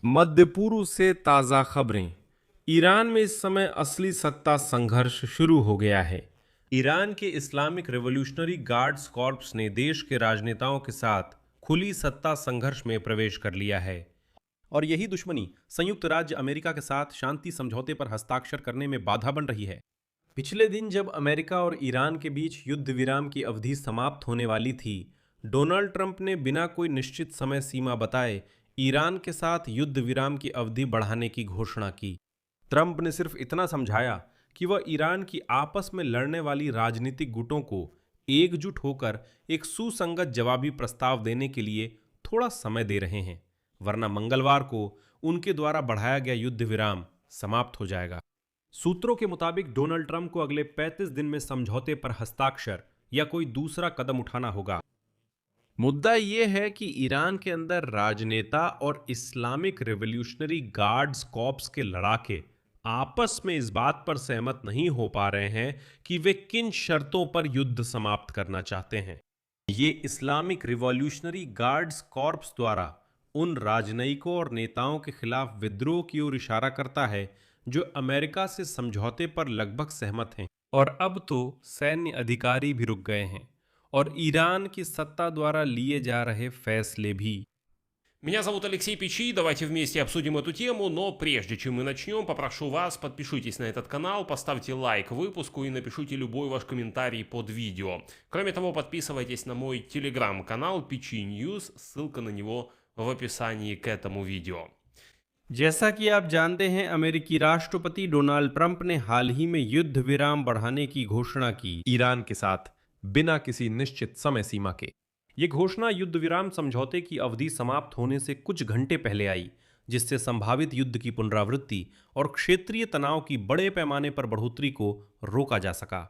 मध्य पूर्व से ताज़ा खबरें। ईरान में इस समय असली सत्ता संघर्ष शुरू हो गया है। ईरान के इस्लामिक रिवॉल्यूशनरी गार्ड्स कॉर्प्स ने देश के राजनेताओं के साथ खुली सत्ता संघर्ष में प्रवेश कर लिया है। और यही दुश्मनी संयुक्त राज्य अमेरिका के साथ शांति समझौते पर हस्ताक्षर करने में बाधा बन रही है। पिछले दिन जब अमेरिका और ईरान के बीच युद्ध विराम की अवधि समाप्त होने वाली थी, डोनाल्ड ट्रंप ने बिना कोई निश्चित समय सीमा बताए ईरान के साथ युद्ध विराम की अवधि बढ़ाने की घोषणा की। ट्रंप ने सिर्फ इतना समझाया कि वह ईरान की आपस में लड़ने वाली राजनीतिक गुटों को एकजुट होकर एक सुसंगत जवाबी प्रस्ताव देने के लिए थोड़ा समय दे रहे हैं, वरना मंगलवार को उनके द्वारा बढ़ाया गया युद्ध विराम समाप्त हो जाएगा। सूत्रों के मुताबिक डोनाल्ड ट्रंप को अगले 35 दिन में समझौते पर हस्ताक्षर या कोई दूसरा कदम उठाना होगा। मुद्दा यह है कि ईरान के अंदर राजनेता और इस्लामिक रिवॉल्यूशनरी गार्ड्स कॉर्प्स के लड़ाके आपस में इस बात पर सहमत नहीं हो पा रहे हैं कि वे किन शर्तों पर युद्ध समाप्त करना चाहते हैं। ये इस्लामिक रिवॉल्यूशनरी गार्ड्स कॉर्प्स द्वारा उन राजनयिकों और नेताओं के खिलाफ विद्रोह की ओर इशारा करता है जो अमेरिका से समझौते पर लगभग सहमत हैं, और अब तो सैन्य अधिकारी भी रुक गए हैं, और ईरान की सत्ता द्वारा लिए जा रहे फैसले भी। Меня зовут Алексей Пичи, давайте вместе обсудим эту тему, но прежде чем мы начнем, попрошу вас, подпишитесь на этот канал, поставьте лайк выпуску и напишите любой ваш комментарий под видео. Кроме того, подписывайтесь на мой телеграм-канал Пичи News, ссылка на него в описании к этому видео. जैसा कि आप जानते हैं, अमेरिकी राष्ट्रपति डोनाल्ड ट्रंप ने हाल ही में युद्ध विराम बढ़ाने की घोषणा की, ईरान के साथ बिना किसी निश्चित समय सीमा के। ये घोषणा युद्ध विराम समझौते की अवधि समाप्त होने से कुछ घंटे पहले आई, जिससे संभावित युद्ध की पुनरावृत्ति और क्षेत्रीय तनाव की बड़े पैमाने पर बढ़ोतरी को रोका जा सका।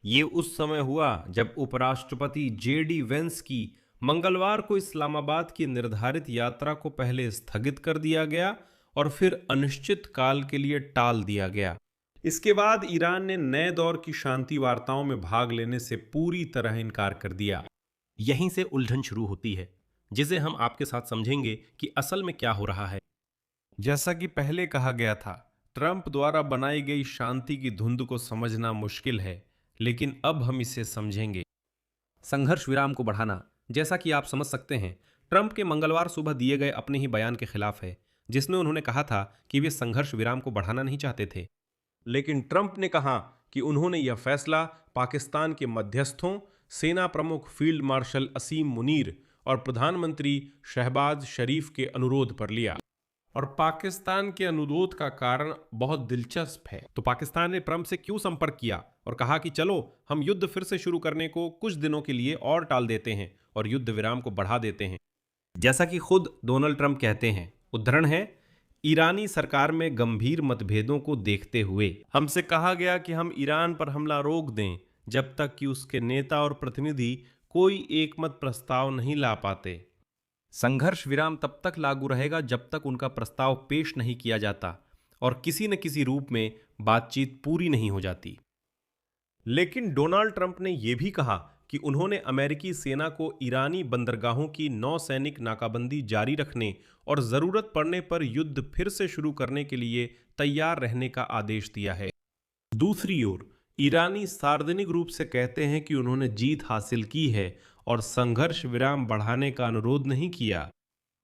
ये उस समय हुआ जब उपराष्ट्रपति जेडी वेंस की मंगलवार को इस्लामाबाद की निर्धारित यात्रा को पहले स्थगित कर दिया गया और फिर अनिश्चित काल के लिए टाल दिया गया। इसके बाद ईरान ने नए दौर की शांति वार्ताओं में भाग लेने से पूरी तरह इनकार कर दिया। यहीं से उलझन शुरू होती है, जिसे हम आपके साथ समझेंगे कि असल में क्या हो रहा है। जैसा कि पहले कहा गया था, ट्रंप द्वारा बनाई गई शांति की धुंध को समझना मुश्किल है, लेकिन अब हम इसे समझेंगे। संघर्ष विराम को बढ़ाना, जैसा कि आप समझ सकते हैं, ट्रंप के मंगलवार सुबह दिए गए अपने ही बयान के खिलाफ है, जिसमें उन्होंने कहा था कि वे संघर्ष विराम को बढ़ाना नहीं चाहते थे। लेकिन ट्रंप ने कहा कि उन्होंने यह फैसला पाकिस्तान के मध्यस्थों, सेना प्रमुख फील्ड मार्शल असीम मुनीर और प्रधानमंत्री शहबाज शरीफ के अनुरोध पर लिया। और पाकिस्तान के अनुरोध का कारण बहुत दिलचस्प है। तो पाकिस्तान ने ट्रंप से क्यों संपर्क किया और कहा कि चलो हम युद्ध फिर से शुरू करने को कुछ दिनों के लिए और टाल देते हैं और युद्ध विराम को बढ़ा देते हैं। जैसा कि खुद डोनाल्ड ट्रंप कहते हैं, उद्धरण है, ईरानी सरकार में गंभीर मतभेदों को देखते हुए हमसे कहा गया कि हम ईरान पर हमला रोक दें जब तक कि उसके नेता और प्रतिनिधि कोई एकमत प्रस्ताव नहीं ला पाते। संघर्ष विराम तब तक लागू रहेगा जब तक उनका प्रस्ताव पेश नहीं किया जाता और किसी न किसी रूप में बातचीत पूरी नहीं हो जाती। लेकिन डोनाल्ड ट्रंप ने यह भी कहा कि उन्होंने अमेरिकी सेना को ईरानी बंदरगाहों की नौसैनिक नाकाबंदी जारी रखने और जरूरत पड़ने पर युद्ध फिर से शुरू करने के लिए तैयार रहने का आदेश दिया है। दूसरी ओर ईरानी सार्वजनिक रूप से कहते हैं कि उन्होंने जीत हासिल की है और संघर्ष विराम बढ़ाने का अनुरोध नहीं किया।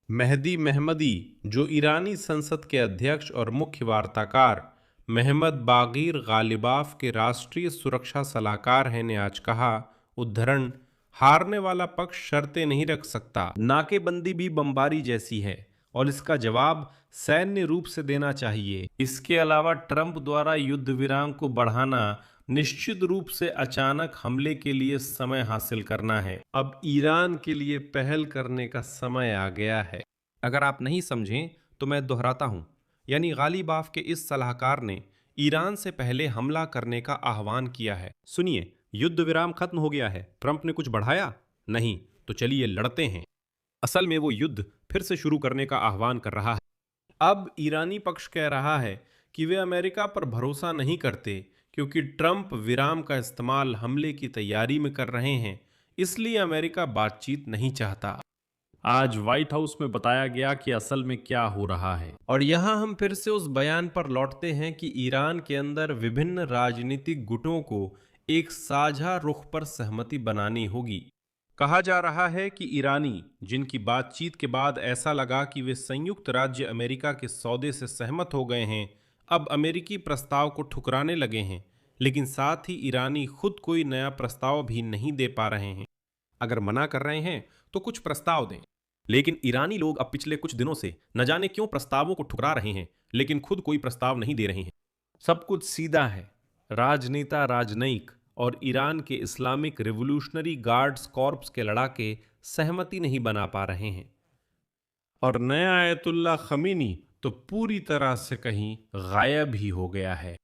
मेहदी महमदी, जो ईरानी संसद के अध्यक्ष और मुख्य वार्ताकार महमद बागीर गालिबाफ के राष्ट्रीय सुरक्षा सलाहकार हैं, ने आज कहा, उद्धरण, हारने वाला पक्ष शर्तें नहीं रख सकता। नाकेबंदी भी बमबारी जैसी है और इसका जवाब सैन्य रूप से देना चाहिए। इसके अलावा ट्रंप द्वारा युद्ध विराम को बढ़ाना निश्चित रूप से अचानक हमले के लिए समय हासिल करना है। अब ईरान के लिए पहल करने का समय आ गया है। अगर आप नहीं समझें तो मैं दोहराता हूं, यानी गालिबाफ के इस सलाहकार ने ईरान से पहले हमला करने का आह्वान किया है। सुनिए, युद्ध विराम खत्म हो गया है, ट्रंप ने कुछ बढ़ाया नहीं, तो चलिए लड़ते हैं। असल में वो युद्ध फिर से शुरू करने का आह्वान कर रहा है। अब ईरानी पक्ष कह रहा है कि वे अमेरिका पर भरोसा नहीं करते क्योंकि ट्रंप विराम का इस्तेमाल हमले की तैयारी में कर रहे हैं, इसलिए अमेरिका बातचीत नहीं चाहता। आज व्हाइट हाउस में बताया गया कि असल में क्या हो रहा है। और यहाँ हम फिर से उस बयान पर लौटते हैं कि ईरान के अंदर विभिन्न राजनीतिक गुटों को एक साझा रुख पर सहमति बनानी होगी। कहा जा रहा है कि ईरानी, जिनकी बातचीत के बाद ऐसा लगा कि वे संयुक्त राज्य अमेरिका के सौदे से सहमत हो गए हैं, अब अमेरिकी प्रस्ताव को ठुकराने लगे हैं। लेकिन साथ ही ईरानी खुद कोई नया प्रस्ताव भी नहीं दे पा रहे हैं। अगर मना कर रहे हैं तो कुछ प्रस्ताव दें। लेकिन ईरानी लोग अब पिछले कुछ दिनों से न जाने क्यों प्रस्तावों को ठुकरा रहे हैं, लेकिन खुद कोई प्रस्ताव नहीं दे रहे हैं। सब कुछ सीधा है। राजनेता, राजनयिक और ईरान के इस्लामिक रिवोल्यूशनरी गार्ड्स कॉर्प्स के लड़ाके सहमति नहीं बना पा रहे हैं। और नया आयतुल्ला खमीनी तो पूरी तरह से कहीं गायब ही हो गया है।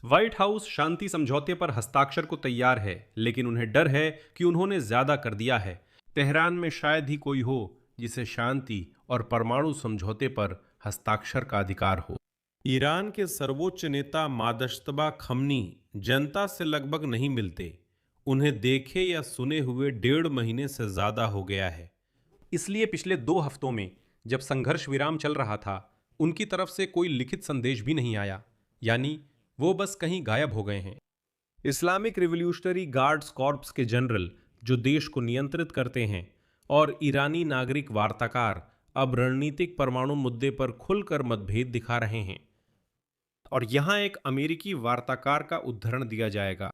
व्हाइट हाउस शांति समझौते पर हस्ताक्षर को तैयार है, लेकिन उन्हें डर है कि उन्होंने ज्यादा कर दिया है। तेहरान में शायद ही कोई हो जिसे शांति और परमाणु समझौते पर हस्ताक्षर का अधिकार हो। ईरान के सर्वोच्च नेता मादश्तबा खमनी जनता से लगभग नहीं मिलते। उन्हें देखे या सुने हुए 1.5 महीने से ज्यादा हो गया है। इसलिए पिछले 2 हफ्तों में जब संघर्ष विराम चल रहा था, उनकी तरफ से कोई लिखित संदेश भी नहीं आया, यानी वो बस कहीं गायब हो गए हैं। इस्लामिक रिवोल्यूशनरी गार्ड्स कॉर्प्स के जनरल, जो देश को नियंत्रित करते हैं, और ईरानी नागरिक वार्ताकार अब रणनीतिक परमाणु मुद्दे पर खुलकर मतभेद दिखा रहे हैं। और यहां एक अमेरिकी वार्ताकार का उद्धरण दिया जाएगा।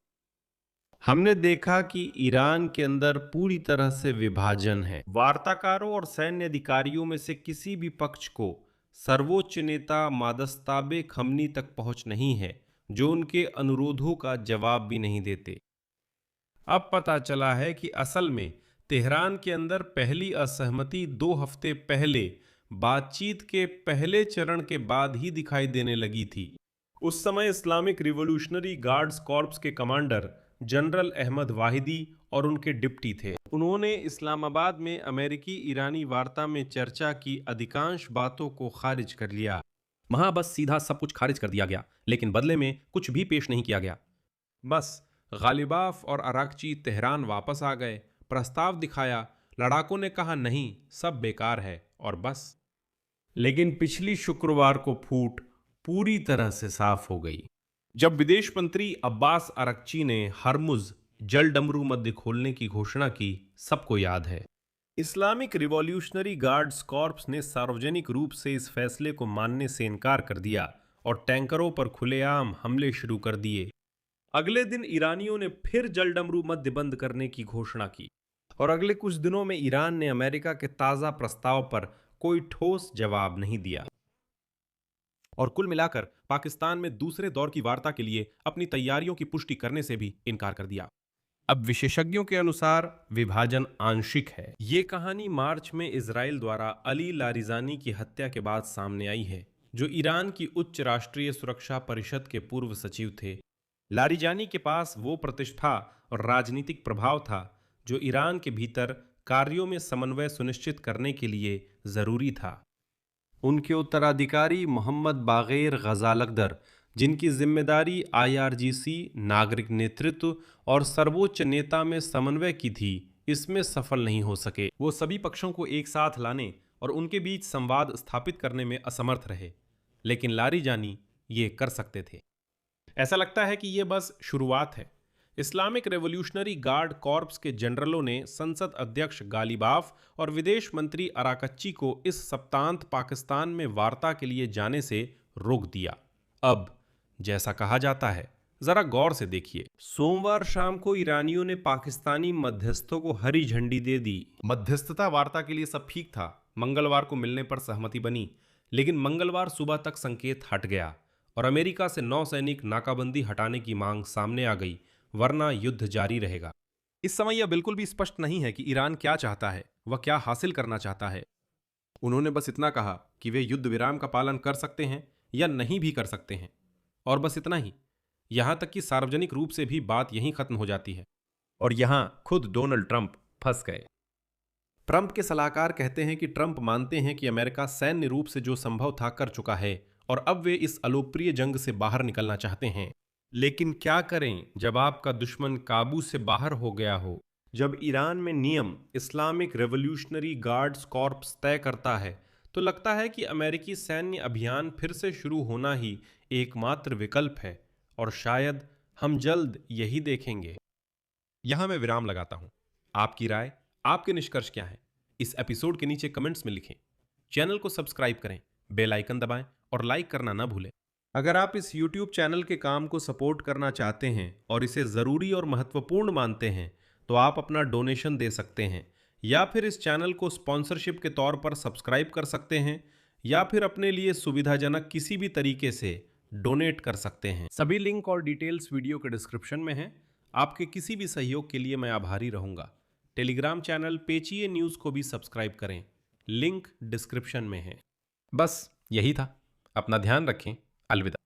हमने देखा कि ईरान के अंदर पूरी तरह से विभाजन है। वार्ताकारों और सैन्य अधिकारियों में से किसी भी पक्ष को सर्वोच्च नेता मादस्ताबे खमनी तक पहुंच नहीं है, जो उनके अनुरोधों का जवाब भी नहीं देते। अब पता चला है कि असल में तेहरान के अंदर पहली असहमति 2 हफ्ते पहले बातचीत के पहले चरण के बाद ही दिखाई देने लगी थी। उस समय इस्लामिक रिवोल्यूशनरी गार्ड्स कॉर्प्स के कमांडर जनरल अहमद वाहिदी और उनके डिप्टी थे। उन्होंने इस्लामाबाद में अमेरिकी ईरानी वार्ता में चर्चा की अधिकांश बातों को खारिज कर लिया। वहां बस सीधा सब कुछ खारिज कर दिया गया, लेकिन बदले में कुछ भी पेश नहीं किया गया। बस गालिबाफ और अराकची तेहरान वापस आ गए, प्रस्ताव दिखाया, लड़ाकों ने कहा नहीं, सब बेकार है, और बस। लेकिन पिछली शुक्रवार को फूट पूरी तरह से साफ हो गई, जब विदेश मंत्री अब्बास अराकची ने हरमुज जलडमरू मध्य खोलने की घोषणा की। सबको याद है। इस्लामिक रिवॉल्यूशनरी गार्ड्स कॉर्प्स ने सार्वजनिक रूप से इस फैसले को मानने से इनकार कर दिया और टैंकरों पर खुलेआम हमले शुरू कर दिए। अगले दिन ईरानियों ने फिर जलडमरू मध्य बंद करने की घोषणा की और अगले कुछ दिनों में ईरान ने अमेरिका के ताज़ा प्रस्ताव पर कोई ठोस जवाब नहीं दिया। और कुल मिलाकर पाकिस्तान में दूसरे दौर की वार्ता के लिए अपनी तैयारियों की पुष्टि करने से भी इनकार कर दिया। अब विशेषज्ञों के अनुसार विभाजन आंशिक है। ये कहानी मार्च में इजराइल द्वारा अली लारिजानी की हत्या के बाद सामने आई है, जो ईरान की उच्च राष्ट्रीय सुरक्षा परिषद के पूर्व सचिव थे। लारिजानी के पास वो प्रतिष्ठा और राजनीतिक प्रभाव था जो ईरान के भीतर कार्यों में समन्वय सुनिश्चित करने के लिए जरूरी था। उनके उत्तराधिकारी मोहम्मद बागेर गजालकदर, जिनकी जिम्मेदारी IRGC, नागरिक नेतृत्व और सर्वोच्च नेता में समन्वय की थी, इसमें सफल नहीं हो सके। वो सभी पक्षों को एक साथ लाने और उनके बीच संवाद स्थापित करने में असमर्थ रहे, लेकिन लारिजानी ये कर सकते थे। ऐसा लगता है कि ये बस शुरुआत है। इस्लामिक रेवोल्यूशनरी गार्ड कॉर्प्स के जनरलों ने संसद अध्यक्ष गालिबाफ और विदेश मंत्री अराकच्ची को इस सप्तांत पाकिस्तान में वार्ता के लिए जाने से रोक दिया। अब जैसा कहा जाता है, जरा गौर से देखिए। सोमवार शाम को ईरानियों ने पाकिस्तानी मध्यस्थों को हरी झंडी दे दी। मध्यस्थता वार्ता के लिए सब ठीक था। मंगलवार को मिलने पर सहमति बनी, लेकिन मंगलवार सुबह तक संकेत हट गया और अमेरिका से 9 सैनिक नाकाबंदी हटाने की मांग सामने आ गई, वरना युद्ध जारी रहेगा। इस समय यह बिल्कुल भी स्पष्ट नहीं है कि ईरान क्या चाहता है, वह क्या हासिल करना चाहता है। उन्होंने बस इतना कहा कि वे युद्ध विराम का पालन कर सकते हैं या नहीं भी कर सकते हैं, और बस इतना ही। यहां तक कि सार्वजनिक रूप से भी बात यहीं खत्म हो जाती है। और यहां खुद डोनाल्ड ट्रंप फंस गए। ट्रंप के सलाहकार कहते हैं कि ट्रंप मानते हैं कि अमेरिका सैन्य रूप से जो संभव था कर चुका है और अब वे इस अलोकप्रिय जंग से बाहर निकलना चाहते हैं। लेकिन क्या करें जब आपका दुश्मन काबू से बाहर हो गया हो, जब ईरान में नियम इस्लामिक रेवोल्यूशनरी गार्ड्स कॉर्प्स तय करता है तो लगता है कि अमेरिकी सैन्य अभियान फिर से शुरू होना ही एकमात्र विकल्प है, और शायद हम जल्द यही देखेंगे। यहां मैं विराम लगाता हूं। आपकी राय, आपके निष्कर्ष क्या है, इस एपिसोड के नीचे कमेंट्स में लिखें। चैनल को सब्सक्राइब करें, बेल आइकन दबाएं और लाइक करना ना भूलें। अगर आप इस YouTube चैनल के काम को सपोर्ट करना चाहते हैं और इसे ज़रूरी और महत्वपूर्ण मानते हैं तो आप अपना डोनेशन दे सकते हैं, या फिर इस चैनल को स्पॉन्सरशिप के तौर पर सब्सक्राइब कर सकते हैं, या फिर अपने लिए सुविधाजनक किसी भी तरीके से डोनेट कर सकते हैं। सभी लिंक और डिटेल्स वीडियो के डिस्क्रिप्शन में हैं। आपके किसी भी सहयोग के लिए मैं आभारी रहूंगा। टेलीग्राम चैनल पेचिए न्यूज़ को भी सब्सक्राइब करें, लिंक डिस्क्रिप्शन में है। बस यही था। अपना ध्यान रखें। अलविदा।